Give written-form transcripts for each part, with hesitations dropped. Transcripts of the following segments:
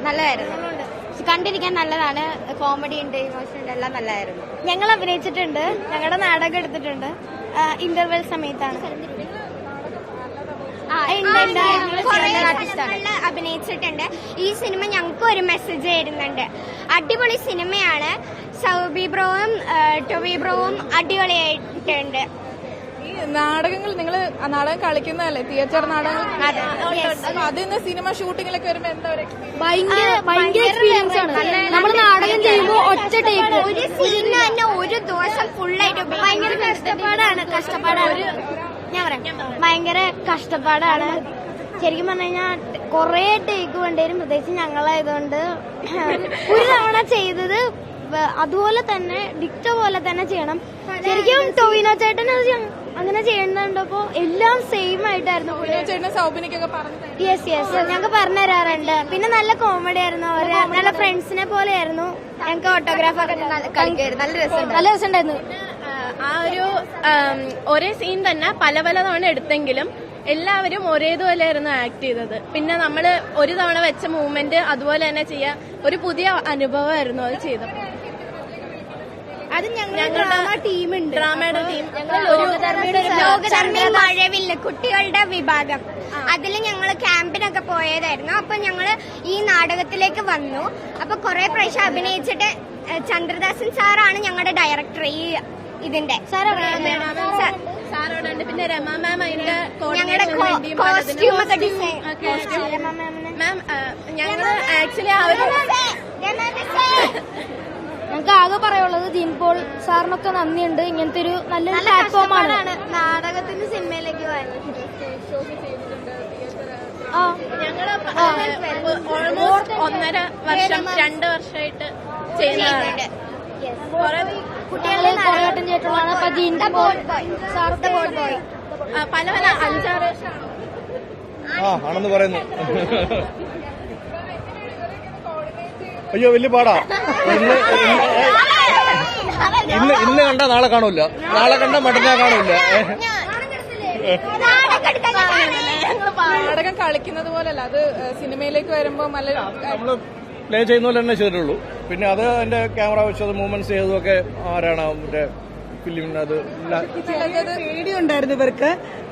നല്ലതായിരുന്നു, കണ്ടിരിക്കാൻ നല്ലതാണ്. കോമഡി ഉണ്ട്, ഇമോഷൻ ഉണ്ട്, എല്ലാം നല്ലതായിരുന്നു. ഞങ്ങൾ അഭിനയിച്ചിട്ടുണ്ട്, ഞങ്ങളുടെ നാടകം എടുത്തിട്ടുണ്ട്. ഇന്റർവെൽ സമയത്താണ് അഭിനയിച്ചിട്ടുണ്ട്. ഈ സിനിമ ഞങ്ങൾക്ക് ഒരു മെസ്സേജ് തരുന്നുണ്ട്. അടിപൊളി സിനിമയാണ്. സൗബി ബ്രോവും ടൊവി ബ്രോവും അടിപൊളിയായിട്ടുണ്ട്. ഈ നാടകങ്ങൾ നിങ്ങൾ നാടകം കളിക്കുന്നതല്ലേ, തിയേറ്റർ നാടകങ്ങൾ, അതിന്ന് സിനിമ ഷൂട്ടിങ്ങിലൊക്കെ വരുമ്പോ എന്താ ഒരു ഭയങ്കര എക്സ്പീരിയൻസ് ആണ്. നമ്മൾ നാടകം ചെയ്യുമ്പോൾ ഒറ്റ ടേക്ക് ഒരു സീൻ തന്നെ ഒരു ദിവസം ഫുള്ളായിട്ട് ഭയങ്കര കഷ്ടപ്പാടാണ്. ഞാൻ പറയാം, ഭയങ്കര കഷ്ടപ്പാടാണ്. ശരിക്കും പറഞ്ഞു കഴിഞ്ഞാൽ കൊറേ ടേക്ക് വേണ്ടിവരും, പ്രത്യേകിച്ച് ഞങ്ങളായതുകൊണ്ട്. ഒരു തവണ ചെയ്തത് അതുപോലെ തന്നെ ഡിക്റ്റോ പോലെ തന്നെ ചെയ്യണം. ശരിക്കും ടൊവിനോ ചേട്ടൻ അങ്ങനെ ചെയ്യുന്നുണ്ടപ്പോ എല്ലാം സെയിം ആയിട്ടായിരുന്നു. യെസ് ഞങ്ങൾക്ക് പറഞ്ഞു തരാറുണ്ട്. പിന്നെ നല്ല കോമഡി ആയിരുന്നു, അവര് നല്ല ഫ്രണ്ട്സിനെ പോലെ ആയിരുന്നു. ഞങ്ങൾക്ക് ഓട്ടോഗ്രാഫ് ഒക്കെ നല്ല രസമുണ്ടായിരുന്നു. ആ ഒരു ഒരേ സീൻ തന്നെ പല തവണ എടുത്തെങ്കിലും എല്ലാവരും ഒരേതുപോലെയായിരുന്നു ആക്ട് ചെയ്തത്. പിന്നെ നമ്മൾ ഒരു തവണ വെച്ച മൂവ്മെന്റ് അതുപോലെ തന്നെ ചെയ്യാൻ ഒരു പുതിയ അനുഭവമായിരുന്നു അത് ചെയ്തത്. അത് ഞങ്ങളുടെ ടീമുണ്ട്, ഡ്രാമയുടെ ടീം, ലോകധർമ്മി മഴവില്ല കുട്ടികളുടെ വിഭാഗം. അതിൽ ഞങ്ങൾ ക്യാമ്പിനൊക്കെ പോയതായിരുന്നു. അപ്പൊ ഞങ്ങള് ഈ നാടകത്തിലേക്ക് വന്നു. അപ്പൊ കുറെ പ്രാവശ്യം അഭിനയിച്ചിട്ട് ചന്ദ്രദാസൻ സാറാണ് ഞങ്ങളുടെ ഡയറക്ടർ ഈ ഇതിന്റെ. സാറോടുണ്ട്. പിന്നെ രമ മാം അതിന്റെ ഞങ്ങളുടെ കോസ്റ്റ്യൂം ഒക്കെ ഡിസൈൻ. മാം ഞങ്ങള് ആക്ച്വലി ആ ഒരു ഞങ്ങൾക്ക് ആകെ പറയാനുള്ളത് ജീൻപോൾ സാറിനൊക്കെ നന്ദിയുണ്ട്. ഇങ്ങനത്തെ ഒരു നല്ലൊരു പ്ലാറ്റ്ഫോമാണ് നാടകത്തിന്റെ സിനിമയിലേക്ക് ഞങ്ങള് ഓൾമോസ്റ്റ് 1.5 വർഷം 2 വർഷമായിട്ട് ചെയ്യുന്നതാണ്. കുട്ടികളെ പോരാട്ടം ചെയ്തിട്ടുള്ളതാണ്. അപ്പൊ ജീൻപോൾ സാറിന്റെ പല 5-6 ആണെന്ന് പറയുന്നു. അയ്യോ വലിയ പാടാ. ഇന്ന് കണ്ട നാളെ കാണൂല, നാളെ കണ്ട മറ്റന്നാ കാണൂല. നാടകം കളിക്കുന്നത് പോലല്ല, അത് സിനിമയിലേക്ക് വരുമ്പോ നമ്മള് പ്ലേ ചെയ്യുന്ന പോലെ തന്നെ ചെയ്തിട്ടുള്ളൂ. പിന്നെ അത് അതിന്റെ ക്യാമറ വെച്ചത് മൂവ്മെന്റ്സ് ചെയ്തതൊക്കെ ആരാണ് മറ്റേ ഫിലിമിനത് പേടിയുണ്ടായിരുന്നു ഇവർക്ക്.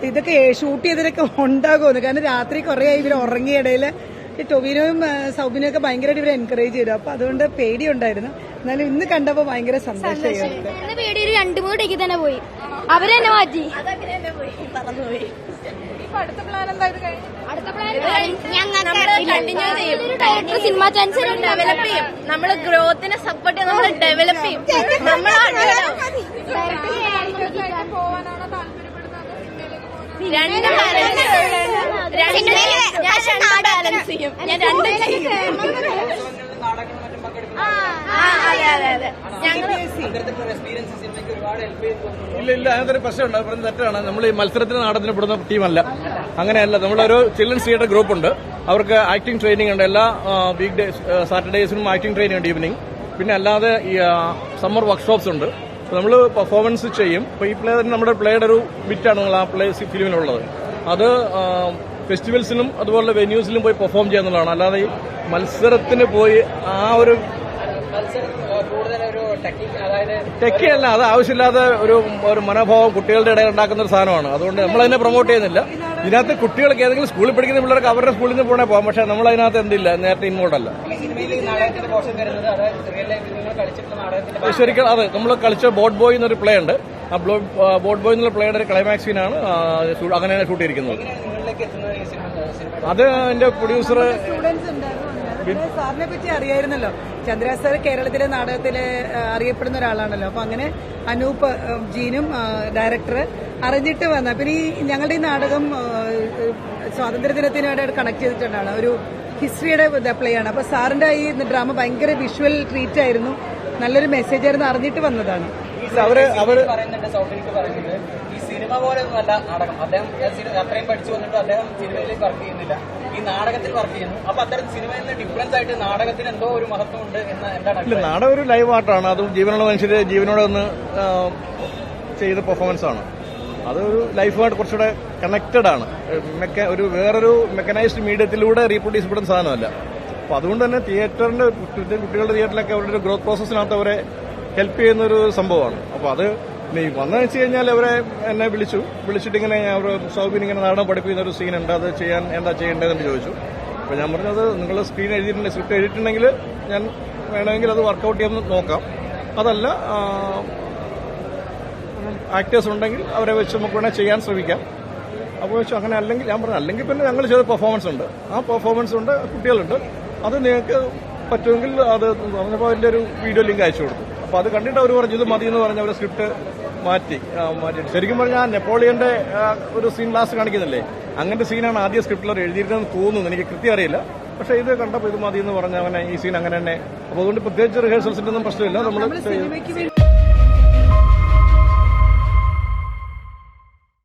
ഇതൊക്കെ ഷൂട്ട് ചെയ്തതൊക്കെ ഉണ്ടാകുമെന്ന്. കാരണം രാത്രി കുറെ ഇവർ ഉറങ്ങിയ ഇടയില് ടൊവിനോയും സൗബിനും ഒക്കെ ഭയങ്കരമായിട്ട് ഇവരെ എൻകറേജ് ചെയ്തു. അപ്പൊ അതുകൊണ്ട് പേടിയുണ്ടായിരുന്നു. എന്നാലും ഇന്ന് കണ്ടപ്പോ ഭയങ്കര സന്തോഷമായി. പേടി ഒരു 2-3 ടേക്ക് തന്നെ പോയി, അവരെന്നെ മാറ്റി. അടുത്ത പ്ലാൻ എന്തായാലും കണ്ടിന്യൂ ചെയ്യും. സിനിമ ചാൻസ് ഡെവലപ്പ് ചെയ്യും. നമ്മള് ഗ്രോത്തിനെ സപ്പോർട്ട് ചെയ്ത് നമ്മൾ ഡെവലപ്പ് ചെയ്യും. നമ്മളാണ് ബാലൻസ് ചെയ്യും. ഞാൻ രണ്ടും ചെയ്യും. ഇല്ല അങ്ങനത്തെ ഒരു പ്രശ്നമുണ്ട്. അത് തെറ്റാണ്. നമ്മൾ ഈ മത്സരത്തിന് നാടകത്തിന് പെടുന്ന ടീമല്ല, അങ്ങനെയല്ല. നമ്മളൊരു ചിൽഡ്രൻസ് തിയേറ്റർ ഗ്രൂപ്പ് ഉണ്ട്. അവർക്ക് ആക്ടിംഗ് ട്രെയിനിങ് ഉണ്ട്. എല്ലാ വീക്ക് ഡേയ്സ് സാറ്റർഡേസിനും ആക്ടിംഗ് ട്രെയിനിങ് ഉണ്ട് ഈവനിങ്. പിന്നെ അല്ലാതെ ഈ സമ്മർ വർക്ക്ഷോപ്സ് ഉണ്ട്. നമ്മൾ പെർഫോമൻസ് ചെയ്യും. അപ്പോൾ ഈ പ്ലേ നമ്മുടെ പ്ലേയുടെ ഒരു ബിറ്റാണ് നിങ്ങൾ ആ പ്ലേ ഫിലിമിനുള്ളത്. അത് ഫെസ്റ്റിവൽസിലും അതുപോലെ വെന്യൂസിലും പോയി പെർഫോം ചെയ്യുന്നതാണ്. അല്ലാതെ ഈ മത്സരത്തിന് പോയി ആ ഒരു ടെക്കി അല്ല, അത് ആവശ്യമില്ലാതെ ഒരു മനോഭാവം കുട്ടികളുടെ ഇടയിൽ ഉണ്ടാക്കുന്ന ഒരു സാധനമാണ്. അതുകൊണ്ട് നമ്മളതിനെ പ്രൊമോട്ട് ചെയ്യുന്നില്ല. ഇതിനകത്ത് കുട്ടികൾക്ക് ഏതെങ്കിലും സ്കൂളിൽ പഠിക്കുന്ന പിള്ളേർക്ക് അവരുടെ സ്കൂളിൽ നിന്ന് പോകണേ പോകാം. പക്ഷെ നമ്മൾ അതിനകത്ത് എന്തില്ല, നേരത്തെ ഇൻവോൾവ് അല്ല. ശരിക്കും അതെ, നമ്മൾ കളിച്ച ബോട്ട് ബോയ് എന്നൊരു പ്ലേ ഉണ്ട്. ആ ബോട്ട് ബോയ് എന്നുള്ള പ്ലേയുടെ ഒരു ക്ലൈമാക്സ് സീനാണ് അങ്ങനെയാണ് ഷൂട്ട് ചെയ്തിരിക്കുന്നത്. അത് എന്റെ പ്രൊഡ്യൂസർ സാറിനെ പറ്റി അറിയായിരുന്നല്ലോ. ചന്ദ്രാസ് സാർ കേരളത്തിലെ നാടകത്തില് അറിയപ്പെടുന്ന ഒരാളാണല്ലോ. അപ്പൊ അങ്ങനെ അനൂപ് ജീനും ഡയറക്ടർ അറിഞ്ഞിട്ട് വന്ന. പിന്നെ ഈ ഞങ്ങളുടെ ഈ നാടകം സ്വാതന്ത്ര്യദിനത്തിനായിട്ട് കണക്ട് ചെയ്തിട്ടുണ്ടാണ്. ഒരു ഹിസ്റ്ററിയുടെ പ്ലേ ആണ്. അപ്പൊ സാറിന്റെ ഈ ഡ്രാമ ഭയങ്കര വിഷ്വൽ ട്രീറ്റ് ആയിരുന്നു, നല്ലൊരു മെസ്സേജ് ആയിരുന്നു. അറിഞ്ഞിട്ട് വന്നതാണ്. അവര് പറയുന്നുണ്ട് ഈ സിനിമ പോലെ ഒന്നുമല്ല നാടകം. അദ്ദേഹം അത്രയും പഠിച്ചു വന്നിട്ട് അദ്ദേഹം സിനിമയിലേക്ക് വർക്ക് ചെയ്യുന്നില്ല, ഈ നാടകത്തിൽ വർക്ക് ചെയ്യുന്നു. അപ്പൊ അത്തരം സിനിമയിൽ നിന്ന് ഡിഫറൻസ് ആയിട്ട് നാടകത്തിന് എന്തോ ഒരു മഹത്വം ഉണ്ട് എന്ന് എന്താണ്? നാടകം ഒരു ലൈവ് ആർട്ടാണ്. അതും ജീവനുള്ള മനുഷ്യര് ജീവനോടെ ഒന്ന് ചെയ്ത പെർഫോമൻസ് ആണ്. അതൊരു ലൈഫുമായിട്ട് കുറച്ചുകൂടെ കണക്റ്റഡ് ആണ്. ഒരു വേറൊരു മെക്കനൈസ്ഡ് മീഡിയത്തിലൂടെ റീപ്രൊഡ്യൂസ് ചെയ്യുന്ന സാധനമല്ല. അപ്പോൾ അതുകൊണ്ട് തന്നെ തിയേറ്ററിന്റെ കുട്ടികളുടെ തിയേറ്ററിലൊക്കെ അവരുടെ ഒരു ഗ്രോത്ത് പ്രോസസ്സിനകത്ത് അവരെ ഹെൽപ്പ് ചെയ്യുന്ന ഒരു സംഭവമാണ്. അപ്പോൾ അത് വന്നു വെച്ച് കഴിഞ്ഞാൽ അവരെ എന്നെ വിളിച്ചിട്ട് ഇങ്ങനെ അവർ സൗബിൻ ഇങ്ങനെ നാടകം പഠിപ്പിക്കുന്ന ഒരു സീനുണ്ട്, അത് ചെയ്യാൻ എന്താ ചെയ്യേണ്ടതെന്ന് ചോദിച്ചു. അപ്പോൾ ഞാൻ പറഞ്ഞത് നിങ്ങൾ സ്ക്രീൻ എഴുതിയിട്ടുണ്ട്, സ്ക്രിപ്റ്റ് എഴുതിയിട്ടുണ്ടെങ്കിൽ ഞാൻ വേണമെങ്കിൽ അത് വർക്കൗട്ട് ചെയ്യാൻ നോക്കാം, അതല്ല ആക്ടേഴ്സ് ഉണ്ടെങ്കിൽ അവരെ വെച്ച് നമുക്ക് വേണേൽ ചെയ്യാൻ ശ്രമിക്കാം. അപ്പോൾ വെച്ചു അങ്ങനെ അല്ലെങ്കിൽ ഞാൻ പറഞ്ഞു അല്ലെങ്കിൽ പിന്നെ ഞങ്ങൾ ചെയ്ത പെർഫോമൻസ് ഉണ്ട്, ആ പെർഫോമൻസ് ഉണ്ട്, കുട്ടികളുണ്ട്, അത് നിങ്ങൾക്ക് പറ്റുമെങ്കിൽ അത് പറഞ്ഞപ്പോൾ അതിൻ്റെ ഒരു വീഡിയോ ലിങ്ക് അയച്ചു കൊടുത്തു. അപ്പോൾ അത് കണ്ടിട്ട് അവർ പറഞ്ഞു ഇത് മതി എന്ന് പറഞ്ഞ് അവർ സ്ക്രിപ്റ്റ് മാറ്റി. ശരിക്കും പറഞ്ഞാൽ നെപ്പോളിയന്റെ ഒരു സീൻ ലാസ്റ്റ് കാണിക്കുന്നില്ലേ, അങ്ങനത്തെ സീനാണ് ആദ്യ സ്ക്രിപ്റ്റിൽ അവർ എഴുതിയിരുന്നതെന്ന് തോന്നുന്നു, എനിക്ക് കൃത്യം അറിയില്ല. പക്ഷേ ഇത് കണ്ടപ്പോൾ ഇത് മതി എന്ന് പറഞ്ഞ അവനെ ഈ സീൻ അങ്ങനെ തന്നെ. അപ്പോൾ അതുകൊണ്ട് പ്രത്യേകിച്ച് റിഹേഴ്സൽസിന്റെ ഒന്നും പ്രശ്നമില്ല. നമ്മൾ സിനിമയ്ക്ക് വേണ്ടി